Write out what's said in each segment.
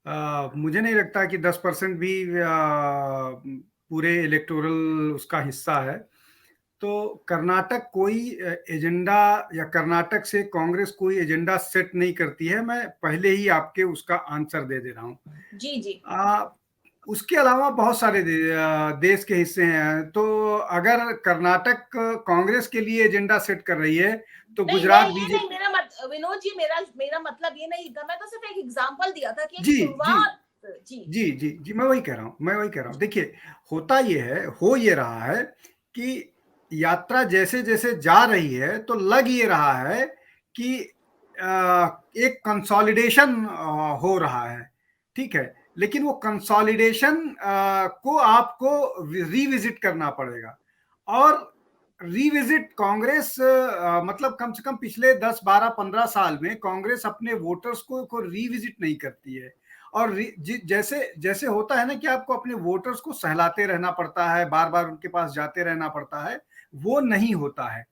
मुझे नहीं लगता कि 10% भी पूरे इलेक्टोरल उसका हिस्सा है। तो कर्नाटक कोई एजेंडा या कर्नाटक से कांग्रेस कोई एजेंडा सेट नहीं करती है। मैं पहले ही आपके उसका आंसर दे रहा हूँ। जी जी। उसके अलावा बहुत सारे देश के हिस्से हैं। तो अगर कर्नाटक कांग्रेस के लिए एजेंडा सेट कर रही है तो नहीं गुजरात नहीं, ये नहीं, बीजेपी। विनोद जी, मेरा मतलब ये नहीं था। मैं तो सिर्फ एक एग्जांपल दिया था कि एक जी जी शुरुआत। जी जी जी जी, मैं वही कह रहा हूँ। देखिए, होता ये है, हो ये रहा है कि यात्रा जैसे जैसे जा रही है तो लग ये रहा है कि एक कंसोलिडेशन हो रहा है। ठीक है, लेकिन वो कंसोलिडेशन को आपको रिविजिट करना पड़ेगा। और रिविजिट कांग्रेस मतलब कम से कम पिछले 10 12 15 साल में कांग्रेस अपने वोटर्स को रिविजिट नहीं करती है। और जैसे जैसे होता है ना कि आपको अपने वोटर्स को सहलाते रहना पड़ता है, बार बार उनके पास जाते रहना पड़ता है, वो नहीं होता है।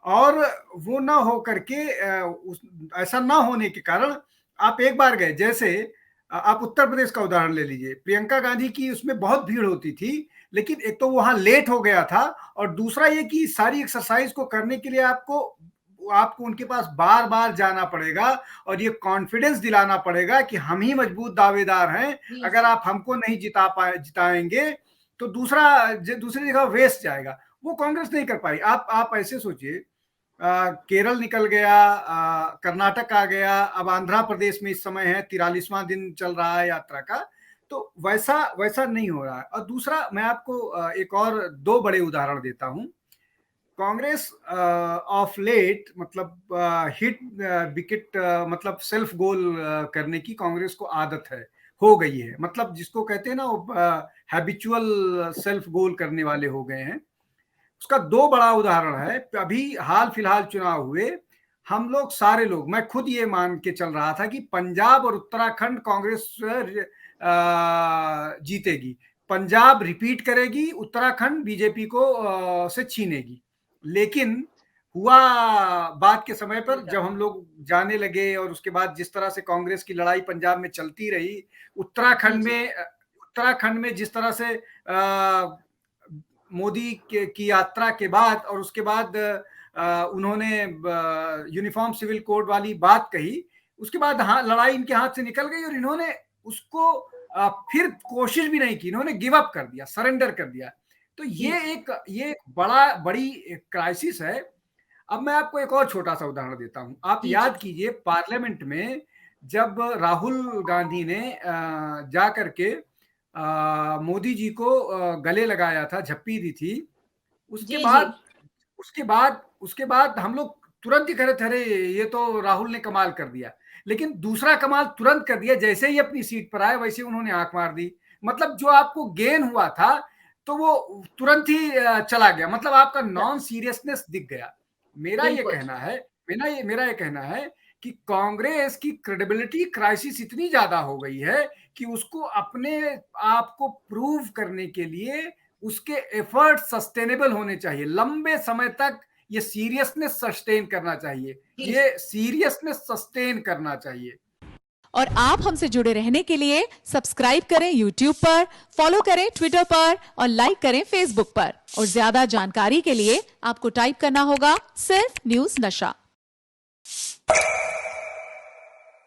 और वो ना हो करके ऐसा ना होने के कारण आप एक बार गए, जैसे आप उत्तर प्रदेश का उदाहरण ले लीजिए। प्रियंका गांधी की उसमें बहुत भीड़ होती थी, लेकिन एक तो वहां लेट हो गया था, और दूसरा ये कि सारी एक्सरसाइज को करने के लिए आपको आपको उनके पास बार बार जाना पड़ेगा, और ये कॉन्फिडेंस दिलाना पड़ेगा कि हम ही मजबूत दावेदार हैं। जी अगर जी। आप हमको नहीं जिताएंगे तो दूसरी जगह वेस्ट जाएगा। वो कांग्रेस नहीं कर पाई। आप ऐसे सोचिए, केरल निकल गया, कर्नाटक आ गया, अब आंध्र प्रदेश में इस समय है, 43वां दिन चल रहा है यात्रा का। तो वैसा वैसा नहीं हो रहा है। और दूसरा, मैं आपको एक और दो बड़े उदाहरण देता हूं। कांग्रेस ऑफ लेट, मतलब हिट विकेट, मतलब सेल्फ गोल करने की कांग्रेस को आदत है, हो गई है। मतलब जिसको कहते हैं ना, वो हैबिचुअल सेल्फ गोल करने वाले हो गए हैं। उसका दो बड़ा उदाहरण है। अभी हाल फिलहाल चुनाव हुए, हम लोग सारे लोग, मैं खुद ये मान के चल रहा था कि पंजाब और उत्तराखंड कांग्रेस जीतेगी। पंजाब रिपीट करेगी, उत्तराखंड बीजेपी को से छीनेगी। लेकिन हुआ बात के समय पर, उल्टा। जब हम लोग जाने लगे और उसके बाद जिस तरह से कांग्रेस की लड़ाई पंजाब में चलती रही, जी जी। उत्तराखंड में जिस तरह से मोदी की यात्रा के बाद, और उसके बाद उन्होंने यूनिफॉर्म सिविल कोड वाली बात कही, उसके बाद हाँ, लड़ाई इनके हाथ से निकल गई, और इन्होंने उसको फिर कोशिश भी नहीं की, इन्होंने गिव अप कर दिया, सरेंडर कर दिया। तो जी ये एक बड़ी क्राइसिस है। अब मैं आपको एक और छोटा सा उदाहरण देता हूं। आप जी। जी याद कीजिए, पार्लियामेंट में जब राहुल गांधी ने जा करके मोदी जी को गले लगाया था, झप्पी दी थी, उसके जी। जी बाद उसके बाद हम लोग तुरंत ही कह रहे थे, अरे ये तो राहुल ने कमाल कर दिया। लेकिन दूसरा कमाल तुरंत कर दिया, जैसे ही अपनी सीट पर आए वैसे उन्होंने आंख मार दी। मतलब जो आपको गेन हुआ था, तो वो तुरंत ही चला गया। मतलब आपका नॉन सीरियसनेस दिख गया। मेरा ये बिल्कुल। कहना है मेरा ये कहना है कि कांग्रेस की क्रेडिबिलिटी क्राइसिस इतनी ज्यादा हो गई है कि उसको अपने आप को प्रूव करने के लिए उसके एफर्ट सस्टेनेबल होने चाहिए, लंबे समय तक ये सीरियसनेस सस्टेन करना चाहिए, जी जी। ये सीरियसनेस सस्टेन करना चाहिए। और आप हमसे जुड़े रहने के लिए सब्सक्राइब करें YouTube पर, फॉलो करें ट्विटर पर और लाइक करें Facebook पर। और ज्यादा जानकारी के लिए आपको टाइप करना होगा सिर्फ न्यूज नशा।